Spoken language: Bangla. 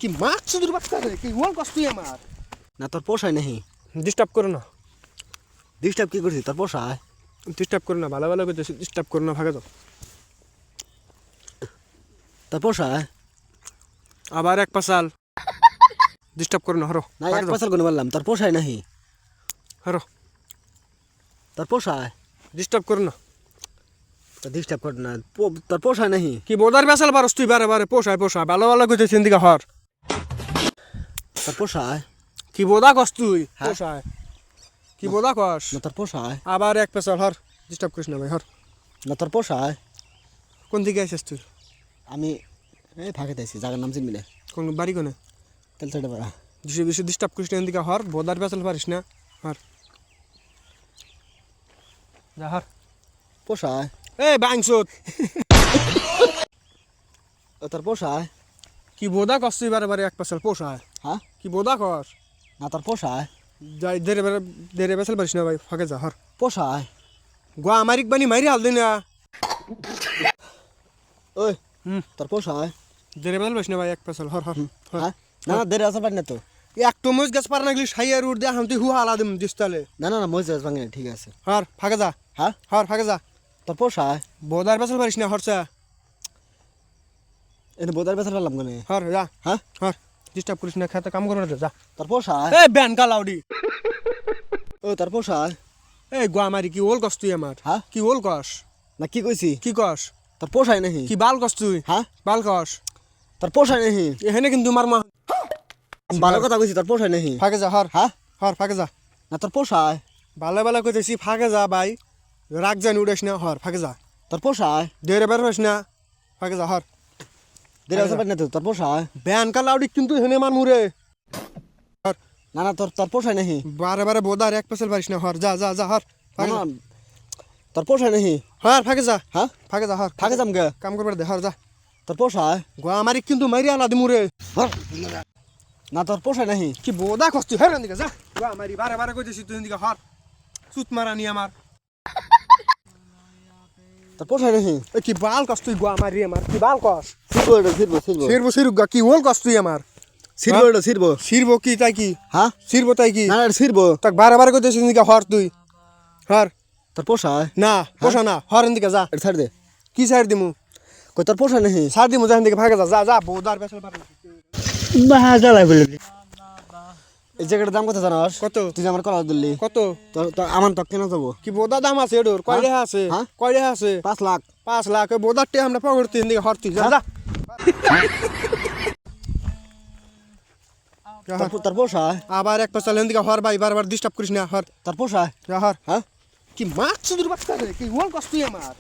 কি মাছ শুধু বাচ্চা রে কি ওল কষ্ট তুই আমার না তোর পোষায় নাহি ডিস্টার্ব করো না ডিস্টার্ব কি করছিস তোর পোষায় ডিস্টার্ব করো না ভালো ভালো করে ডিস্টার্ব করো না ভাগে যাও তোর পোষায় আবার এক পাশাল ডিস্টার্ব করো না হরো না এক পাশাল করে বললাম তোর পোষায় নাহি হরো তোর পোষায় ডিস্টার্ব করো না তোর ডিস্টার্ব কর না তোর পোষায় নাহি কি বোদার বেসাল বারস তুই বারে বারে পোষায় পোষায় ভালো ভালো করে চিন্দিকা হর তোর পোষায় কি বোদা কস তুই হ্যাঁ। পোষায় কি বোদা কস না তোর পোষায় আবার এক পেশাল হর ডিস্টার্ব করিস না ভাই হর না তোর পোষায় কোন দিকে আসিস তুই আমি এই ফাঁকে তাইছি জায়গার নাম চিনবি না কোন বাড়ি কোনে তেল ছেড়ে পারা বেশি বেশি ডিস্টার্ব করিস না এদিকে হর বোদার বেসাল পারিস না হর যা হর পোষায় এই বাংসুত তোর পোষায় কি বোদা কস তুই বারে বারে এক পেশাল পোষায় হ্যাঁ কি বোদা কস না তোর পোষায় যাই দেরে বেসাল পারিস না ভাই ফাঁকে যা হর পোষায় গোয়া আমারিক বানি মারি হাল দিন না ওই হুম তোর পোষায় দেরে বেসাল পারিস না ভাই এক পেশাল হর হর হর। হ্যাঁ না না দেরি আসা পারি না তো এক টমজ গাছ পার নাগলি সাইয়ার উঠ দিয়ে হামতি হুয়া আলা দিম দিস্তালে না না না মজা ভাঙে ঠিক আছে হর ফাঁকে যা হ্যাঁ হর ফাঁকে যা তোর পোষায় বোদার বেসাল পারিস না হরসা এনে বোধার বেসার পারলাম কেন হর যা হ্যাঁ হর ডিস্টার্ব করিস না খেতে কাম করো না যা তোর পোষায় এই ব্যান কালাউডি ও তোর পোষায় এই গোয়া মারি কি ওল কস তুই আমার হ্যাঁ কি ওল কস না কি কইছি কি কস তোর পোষায় নাহি কি বাল কস তুই হ্যাঁ বাল কস তোর পোষায় নাহি এখানে কিন্তু মার মা ভালো কথা কইছি তোর পোষায় নাহি ফাঁকে যা হর হ্যাঁ হর ফাঁকে যা না তোর পোষায় ভালো ভালো কইতেছি ফাঁকে যা ভাই রাগ জানি উড়াইস না হর ফাঁকে যা তোর পোষায় দেরে বের হইস না ফাঁকে যা হর দেরি আসা পারি না তো তোর পোষায় ব্যান কালাউডি কিন্তু এখানে মার মুরে হর না না তোর পোষায় নাহি বারে বারে বোদার এক পেছাল পারিস না হর যা যা যা হর না ফাঁকে না যা। তোর পোষায় নাহি হর ফাঁকে যা হ্যাঁ ফাঁকে যা হর ফাঁকে যাম গে কাম করবার দে হর যা তোর পোষায় গোয়া মারি কিন্তু মারি আলা দিমুরে না তোর পোষায় নাহি কি বোদা কষ্ট হের দিকে যা গোয়া মারি বারে বারে কইতেছি তুই দিকে হর সুত মারানি আমার তোর পোষায় নাহি এ কি বাল কষ্ট তুই গোয়া মারি আমার কি বাল কস সিরবো এটা সিরবো সিরবো সিরুগা কি ওল কষ্ট তুই আমার সিরবো এটা সিরবো সিরবো কি তাই কি হ্যাঁ সিরবো তাই কি না না সিরবো তাক বারে বারে কইতেছি দিকে হর তুই হর তোর পোষায় না পোষা না হর দিকে যা এটা ছাড় দে কি সাইড দিমু কই তোর পোষায় নাহি সার দিমু যান দিকে ভাগে যা যা যা বোদার বেসাল পার বাহা জ্বালাই বলে এই জায়গাটার দাম কত জানাস কত তুই যে আমার কলা দিল্লি কত তোর আমার তো কেন যাবো কি বোদা দাম আছে এডোর কয় রেহা আছে হ্যাঁ? কয় রেহা আছে 5 লাখ 5 লাখ ওই বোদার টে আমরা পকড়তে দিকে হরতি যা যা তোর পোষায় আবার এক পাশাল দিকে হর ভাই বারবার ডিস্টার্ব করিস না হর তোর পোষায় যা হর হ্যাঁ কি মাছ শুধু বাচ্চা রে কি ওল কষ্ট তুই আমার